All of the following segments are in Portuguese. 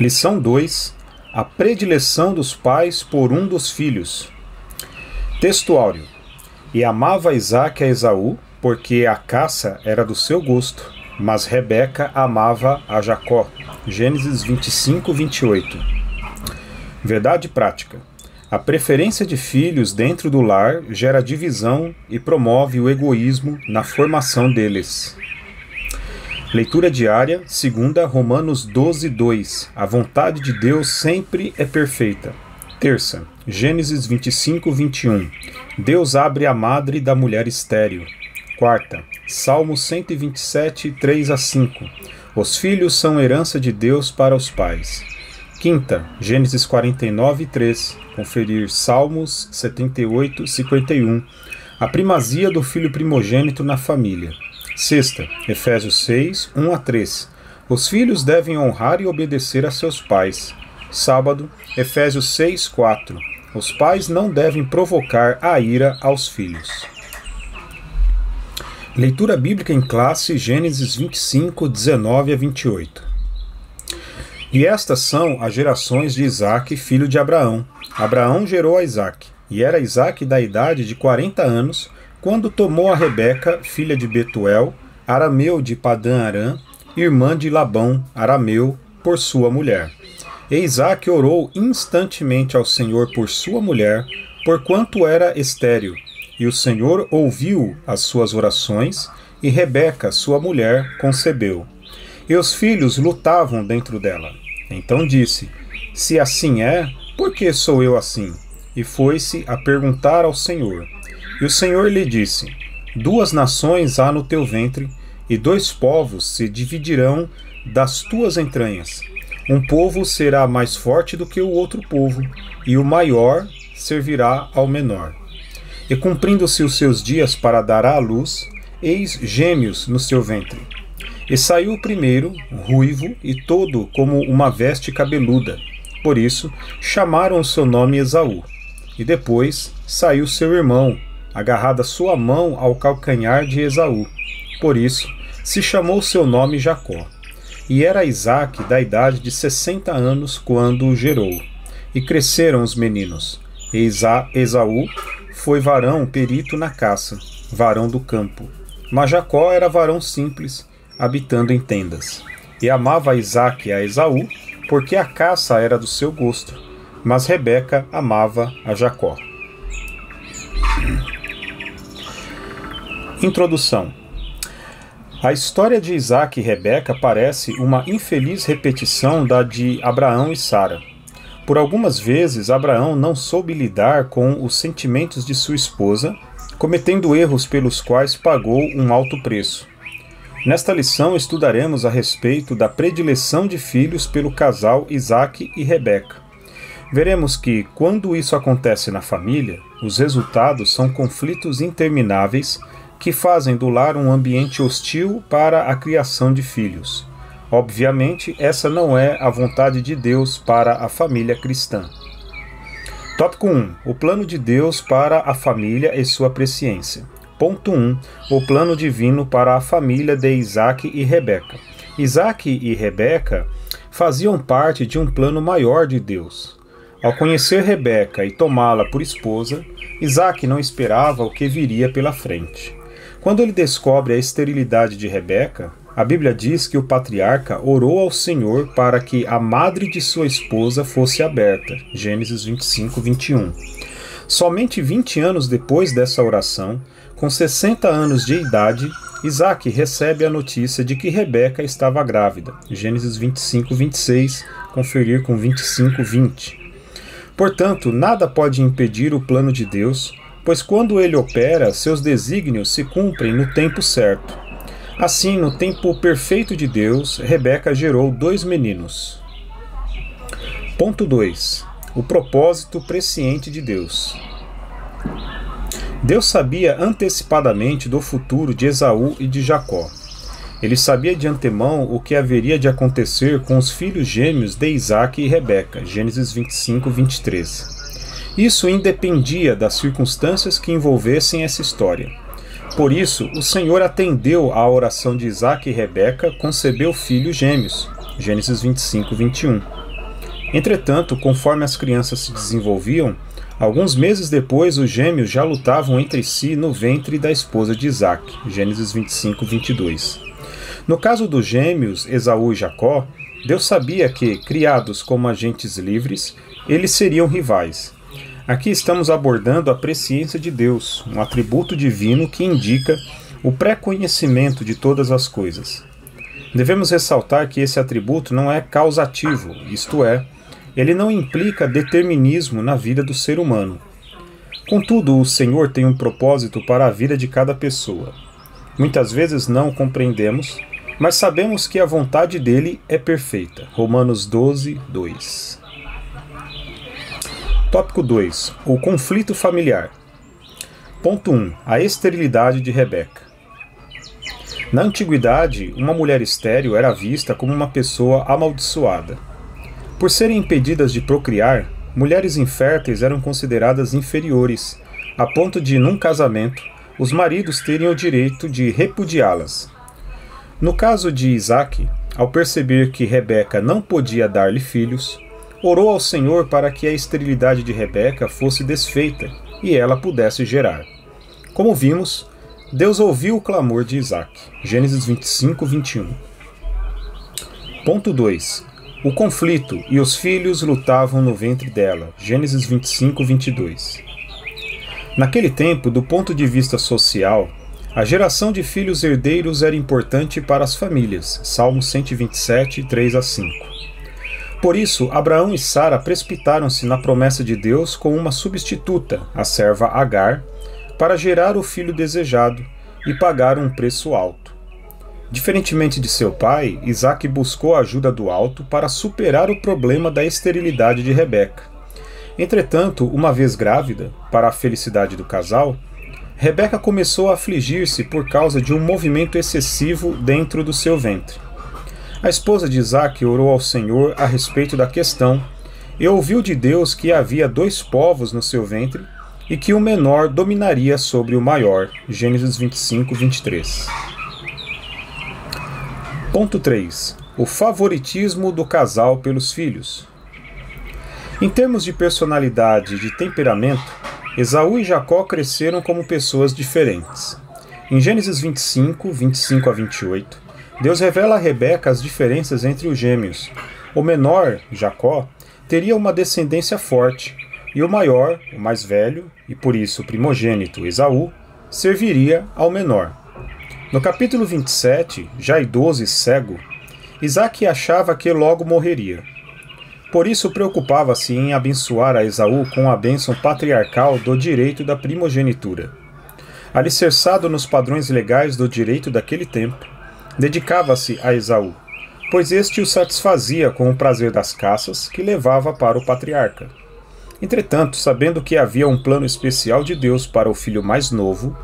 Lição 2. A predileção dos pais por um dos filhos. Texto áureo. E amava Isaque a Esaú, porque a caça era do seu gosto, mas Rebeca amava a Jacó. Gênesis 25, 28. Verdade prática. A preferência de filhos dentro do lar gera divisão e promove o egoísmo na formação deles. Leitura diária, 2 Romanos 12, 2. A vontade de Deus sempre é perfeita. Terça, Gênesis 25, 21. Deus abre a madre da mulher estéril. Quarta, Salmo 127, 3 a 5. Os filhos são herança de Deus para os pais. Quinta, Gênesis 49, 3. Conferir Salmos 78, 51. A primazia do filho primogênito na família. Sexta, Efésios 6, 1 a 3. Os filhos devem honrar e obedecer a seus pais. Sábado, Efésios 6, 4. Os pais não devem provocar a ira aos filhos. Leitura bíblica em classe, Gênesis 25, 19 a 28. E estas são as gerações de Isaque, filho de Abraão. Abraão gerou a Isaque, e era Isaque da idade de 40 anos, quando tomou a Rebeca, filha de Betuel, arameu de Padã-Arã, irmã de Labão, arameu, por sua mulher. E Isaque orou instantemente ao Senhor por sua mulher, porquanto era estéril, e o Senhor ouviu as suas orações, e Rebeca, sua mulher, concebeu. E os filhos lutavam dentro dela. Então disse: Se assim é, por que sou eu assim? E foi-se a perguntar ao Senhor. E o Senhor lhe disse: 2 nações há no teu ventre, e 2 povos se dividirão das tuas entranhas. Um povo será mais forte do que o outro povo, e o maior servirá ao menor. E cumprindo-se os seus dias para dar à luz, eis gêmeos no seu ventre. E saiu o primeiro, ruivo, e todo como uma veste cabeluda. Por isso chamaram o seu nome Esaú. E depois saiu seu irmão, agarrada sua mão ao calcanhar de Esaú. Por isso se chamou seu nome Jacó. E era Isaque da idade de 60 anos quando o gerou. E cresceram os meninos. E Esaú foi varão perito na caça, varão do campo. Mas Jacó era varão simples, habitando em tendas. E amava Isaque a Esaú, porque a caça era do seu gosto. Mas Rebeca amava a Jacó. Introdução. A história de Isaque e Rebeca parece uma infeliz repetição da de Abraão e Sara. Por algumas vezes, Abraão não soube lidar com os sentimentos de sua esposa, cometendo erros pelos quais pagou um alto preço. Nesta lição estudaremos a respeito da predileção de filhos pelo casal Isaque e Rebeca. Veremos que, quando isso acontece na família, os resultados são conflitos intermináveis que fazem do lar um ambiente hostil para a criação de filhos. Obviamente, essa não é a vontade de Deus para a família cristã. Tópico 1. O plano de Deus para a família e sua presciência. Ponto 1. O plano divino para a família de Isaque e Rebeca. Isaque e Rebeca faziam parte de um plano maior de Deus. Ao conhecer Rebeca e tomá-la por esposa, Isaque não esperava o que viria pela frente. Quando ele descobre a esterilidade de Rebeca, a Bíblia diz que o patriarca orou ao Senhor para que a madre de sua esposa fosse aberta. Gênesis 25, 21. Somente 20 anos depois dessa oração, com 60 anos de idade, Isaque recebe a notícia de que Rebeca estava grávida. Gênesis 25, 26, conferir com 25, 20. Portanto, nada pode impedir o plano de Deus, pois quando ele opera, seus desígnios se cumprem no tempo certo. Assim, no tempo perfeito de Deus, Rebeca gerou 2 meninos. Ponto 2. O propósito presciente de Deus. Deus sabia antecipadamente do futuro de Esaú e de Jacó. Ele sabia de antemão o que haveria de acontecer com os filhos gêmeos de Isaque e Rebeca. Gênesis 25, 23. Isso independia das circunstâncias que envolvessem essa história. Por isso, o Senhor atendeu à oração de Isaque e Rebeca, concebeu filhos gêmeos. Gênesis 25, 21. Entretanto, conforme as crianças se desenvolviam, alguns meses depois os gêmeos já lutavam entre si no ventre da esposa de Isaac. Gênesis 25, 22. No caso dos gêmeos, Esaú e Jacó, Deus sabia que, criados como agentes livres, eles seriam rivais. Aqui estamos abordando a presciência de Deus, um atributo divino que indica o pré-conhecimento de todas as coisas. Devemos ressaltar que esse atributo não é causativo, isto é, ele não implica determinismo na vida do ser humano. Contudo, o Senhor tem um propósito para a vida de cada pessoa. Muitas vezes não o compreendemos, mas sabemos que a vontade dele é perfeita. Romanos 12, 2. Tópico 2. O conflito familiar. Ponto 1. A esterilidade de Rebeca. Na antiguidade, uma mulher estéril era vista como uma pessoa amaldiçoada. Por serem impedidas de procriar, mulheres inférteis eram consideradas inferiores, a ponto de, num casamento, os maridos terem o direito de repudiá-las. No caso de Isaac, ao perceber que Rebeca não podia dar-lhe filhos, orou ao Senhor para que a esterilidade de Rebeca fosse desfeita e ela pudesse gerar. Como vimos, Deus ouviu o clamor de Isaac. Gênesis 25, 21. Ponto 2. O conflito e os filhos lutavam no ventre dela. Gênesis 25, 22. Naquele tempo, do ponto de vista social, a geração de filhos herdeiros era importante para as famílias. Salmo 127, 3 a 5. Por isso, Abraão e Sara precipitaram-se na promessa de Deus com uma substituta, a serva Agar, para gerar o filho desejado e pagar um preço alto. Diferentemente de seu pai, Isaac buscou a ajuda do alto para superar o problema da esterilidade de Rebeca. Entretanto, uma vez grávida, para a felicidade do casal, Rebeca começou a afligir-se por causa de um movimento excessivo dentro do seu ventre. A esposa de Isaac orou ao Senhor a respeito da questão e ouviu de Deus que havia 2 povos no seu ventre e que o menor dominaria sobre o maior. Gênesis 25, 23. Ponto 3. O favoritismo do casal pelos filhos. Em termos de personalidade e de temperamento, Esaú e Jacó cresceram como pessoas diferentes. Em Gênesis 25, 25 a 28, Deus revela a Rebeca as diferenças entre os gêmeos. O menor, Jacó, teria uma descendência forte, e o maior, o mais velho, e por isso primogênito, Esaú, serviria ao menor. No capítulo 27, já idoso e cego, Isaac achava que logo morreria. Por isso preocupava-se em abençoar a Esaú com a bênção patriarcal do direito da primogenitura. Alicerçado nos padrões legais do direito daquele tempo, dedicava-se a Esaú, pois este o satisfazia com o prazer das caças que levava para o patriarca. Entretanto, sabendo que havia um plano especial de Deus para o filho mais novo,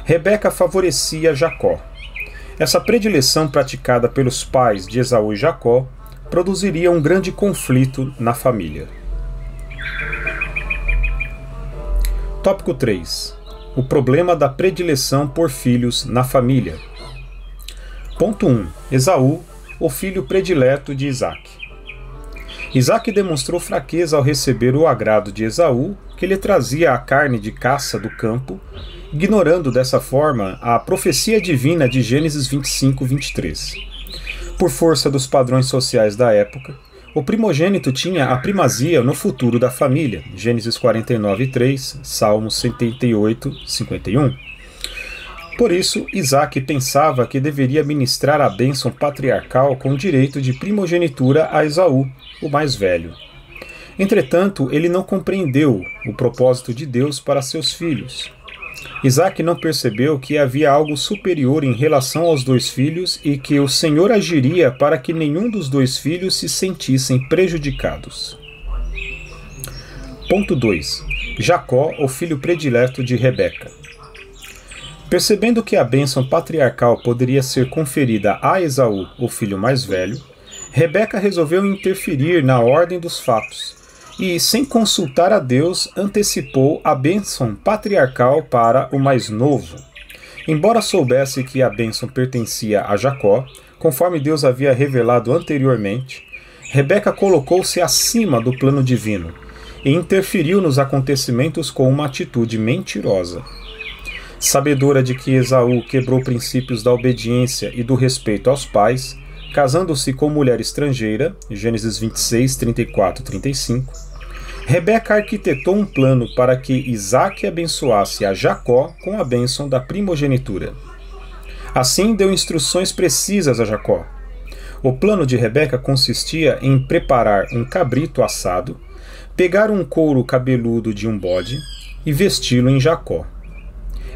Rebeca favorecia Jacó. Essa predileção praticada pelos pais de Esaú e Jacó produziria um grande conflito na família. Tópico 3. O problema da predileção por filhos na família. Ponto 1. Esaú, o filho predileto de Isaac. Isaac demonstrou fraqueza ao receber o agrado de Esaú, que lhe trazia a carne de caça do campo, ignorando dessa forma a profecia divina de Gênesis 25, 23. Por força dos padrões sociais da época, o primogênito tinha a primazia no futuro da família. Gênesis 49, 3, Salmos 78, 51. Por isso, Isaac pensava que deveria ministrar a bênção patriarcal com direito de primogenitura a Esaú, o mais velho. Entretanto, ele não compreendeu o propósito de Deus para seus filhos. Isaac não percebeu que havia algo superior em relação aos 2 filhos e que o Senhor agiria para que nenhum dos 2 filhos se sentissem prejudicados. Ponto 2. Jacó, o filho predileto de Rebeca. Percebendo que a bênção patriarcal poderia ser conferida a Esaú, o filho mais velho, Rebeca resolveu interferir na ordem dos fatos e, sem consultar a Deus, antecipou a bênção patriarcal para o mais novo. Embora soubesse que a bênção pertencia a Jacó, conforme Deus havia revelado anteriormente, Rebeca colocou-se acima do plano divino e interferiu nos acontecimentos com uma atitude mentirosa. Sabedora de que Esaú quebrou princípios da obediência e do respeito aos pais, casando-se com mulher estrangeira, Gênesis 26, 34 e 35, Rebeca arquitetou um plano para que Isaque abençoasse a Jacó com a bênção da primogenitura. Assim, deu instruções precisas a Jacó. O plano de Rebeca consistia em preparar um cabrito assado, pegar um couro cabeludo de um bode e vesti-lo em Jacó.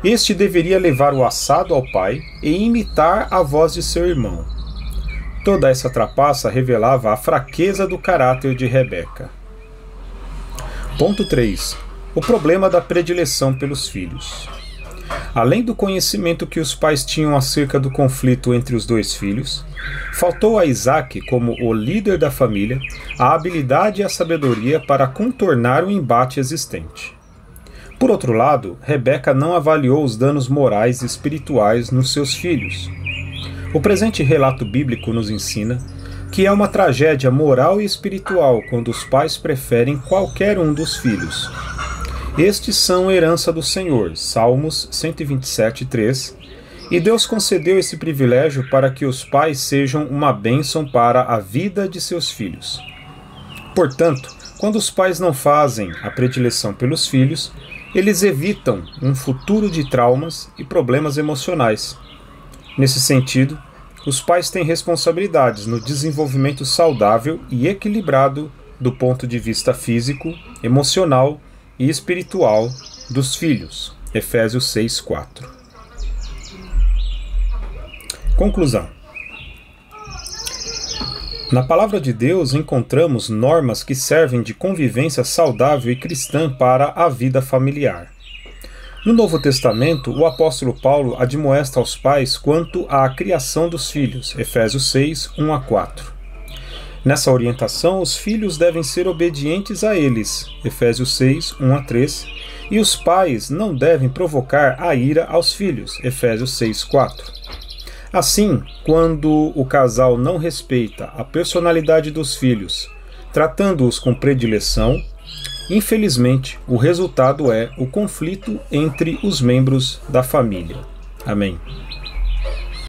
Este deveria levar o assado ao pai e imitar a voz de seu irmão. Toda essa trapaça revelava a fraqueza do caráter de Rebeca. Ponto 3. O problema da predileção pelos filhos. Além do conhecimento que os pais tinham acerca do conflito entre os dois filhos, faltou a Isaque, como o líder da família, a habilidade e a sabedoria para contornar o embate existente. Por outro lado, Rebeca não avaliou os danos morais e espirituais nos seus filhos. O presente relato bíblico nos ensina que é uma tragédia moral e espiritual quando os pais preferem qualquer um dos filhos. Estes são herança do Senhor, Salmos 127, 3, e Deus concedeu esse privilégio para que os pais sejam uma bênção para a vida de seus filhos. Portanto, quando os pais não fazem a predileção pelos filhos, eles evitam um futuro de traumas e problemas emocionais. Nesse sentido, os pais têm responsabilidades no desenvolvimento saudável e equilibrado do ponto de vista físico, emocional e espiritual dos filhos. Efésios 6:4. Conclusão. Na palavra de Deus encontramos normas que servem de convivência saudável e cristã para a vida familiar. No Novo Testamento, o apóstolo Paulo admoesta aos pais quanto à criação dos filhos, Efésios 6, 1-4. Nessa orientação, os filhos devem ser obedientes a eles, Efésios 6, 1-3, e os pais não devem provocar a ira aos filhos, Efésios 6, 4. Assim, quando o casal não respeita a personalidade dos filhos, tratando-os com predileção, infelizmente, o resultado é o conflito entre os membros da família. Amém.